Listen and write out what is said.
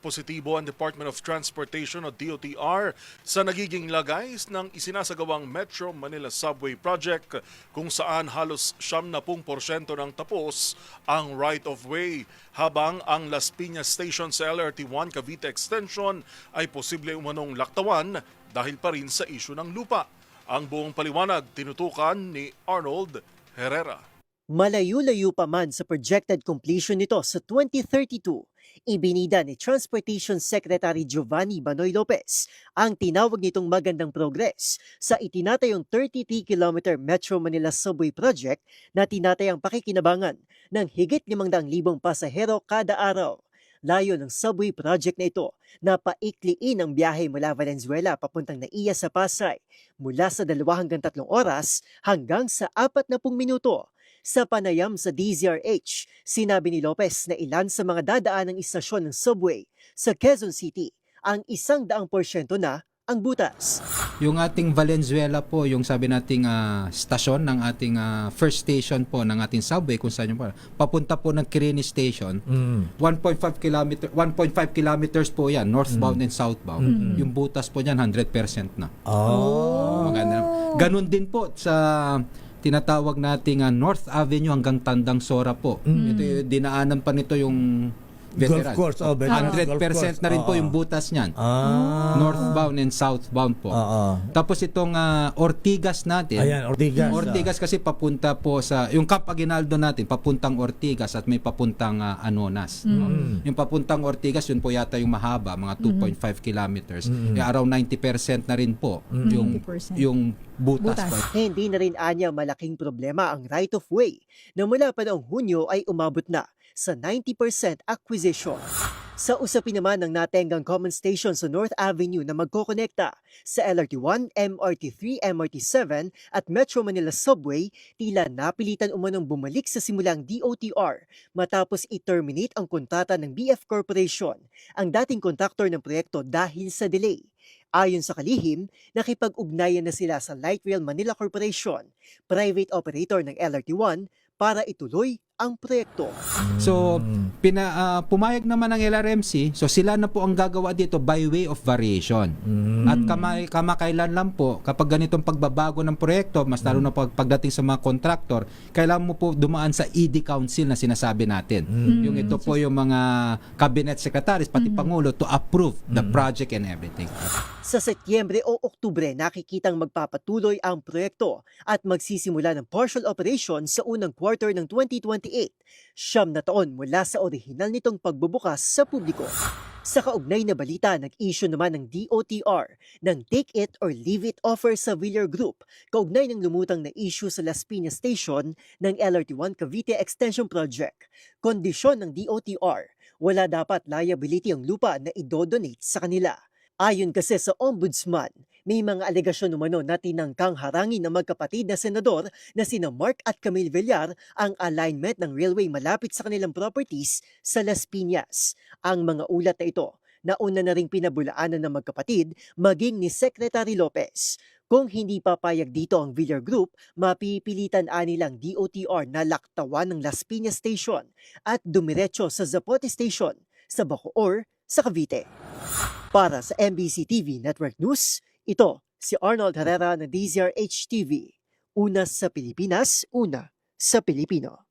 positibo ang Department of Transportation o DOTR sa nagiging lagay ng isinasagawang Metro Manila Subway Project kung saan halos 70% ng tapos ang right-of-way habang ang Las Piñas Station sa LRT1 Cavite Extension ay posible umanong laktawan dahil pa rin sa isyu ng lupa. Ang buong paliwanag tinutukan ni Arnold Herrera. Malayo-layo pa man sa projected completion nito sa 2032, ibinida ni Transportation Secretary Giovanni Banoy Lopez ang tinawag nitong magandang progress sa itinatayong 33-kilometer Metro Manila Subway Project na tinatayang pakikinabangan ng higit 500,000 pasahero kada araw. Layo ng subway project na ito na paikliin ang biyahe mula Valenzuela papuntang Naiya sa Pasay mula sa 2 hanggang 3 oras hanggang sa 40 minuto. Sa panayam sa DZRH, sinabi ni Lopez na ilan sa mga dadaan ng istasyon ng subway sa Quezon City ang 100% na ang butas. Yung ating Valenzuela po, yung sabi nating stasyon ng ating first station po ng ating subway kung saan yung papunta po ng Kirini Station, 1.5 kilometers po yan, northbound and southbound. Yung butas po niyan 100% na. Maganda. Ganun din po sa tinatawag nating North Avenue hanggang Tandang Sora po. Ito dinaanan pa nito yung veteran. Golf course. 100% na rin po yung butas niyan. Northbound and southbound po. Tapos itong Ortigas natin. Ayan, Ortigas. Ortigas kasi papunta po sa yung Camp Aguinaldo natin, papuntang Ortigas at may papuntang Anonas. Yung papuntang Ortigas, yun po yata yung mahaba, mga 2.5 kilometers. Around 90% na rin po yung butas. Hindi na rin anya malaking problema ang right-of-way na mula pa noong Hunyo ay umabot na sa 90% acquisition. Sa usapin naman ng natenggang common station sa North Avenue na magkokonekta sa LRT1, MRT3, MRT7 at Metro Manila Subway, tila napilitan umanong bumalik sa simulang DOTR matapos i-terminate ang kontrata ng BF Corporation, ang dating kontraktor ng proyekto dahil sa delay. Ayon sa kalihim, nakipag-ugnayan na sila sa Light Rail Manila Corporation, private operator ng LRT1, para ituloy ang proyekto. So, pumayag naman ng LRMC, so sila na po ang gagawa dito by way of variation. At kamakailan lang po, kapag ganitong pagbabago ng proyekto, mas lalo na pagdating sa mga contractor, kailangan mo po dumaan sa ED Council na sinasabi natin. Yung ito po yung mga cabinet secretaries, pati Pangulo, to approve the project and everything. Sa Setyembre o Oktubre, nakikitang magpapatuloy ang proyekto at magsisimula ng partial operation sa unang quarter ng 2028, 9 na taon mula sa orihinal nitong pagbubukas sa publiko. Sa kaugnay na balita, nag-issue naman ng DOTR ng take it or leave it offer sa Villar Group, kaugnay ng lumutang na issue sa Las Piñas Station ng LRT1 Cavite Extension Project. Kondisyon ng DOTR, wala dapat liability ang lupa na idodonate sa kanila. Ayon kasi sa Ombudsman, may mga alegasyon umano na tinangkang harangin ng magkapatid na senador na sina Mark at Camille Villar ang alignment ng railway malapit sa kanilang properties sa Las Piñas. Ang mga ulat na ito, nauna na ring pinabulaanan ng magkapatid maging ni Secretary Lopez. Kung hindi papayag dito ang Villar Group, mapipilitan anilang DOTR na laktawan ng Las Piñas Station at dumiretso sa Zapote Station sa Bacoor sa Cavite. Para sa MBC TV Network News, ito si Arnold Herrera ng DZRH TV. Una sa Pilipinas, una sa Pilipino.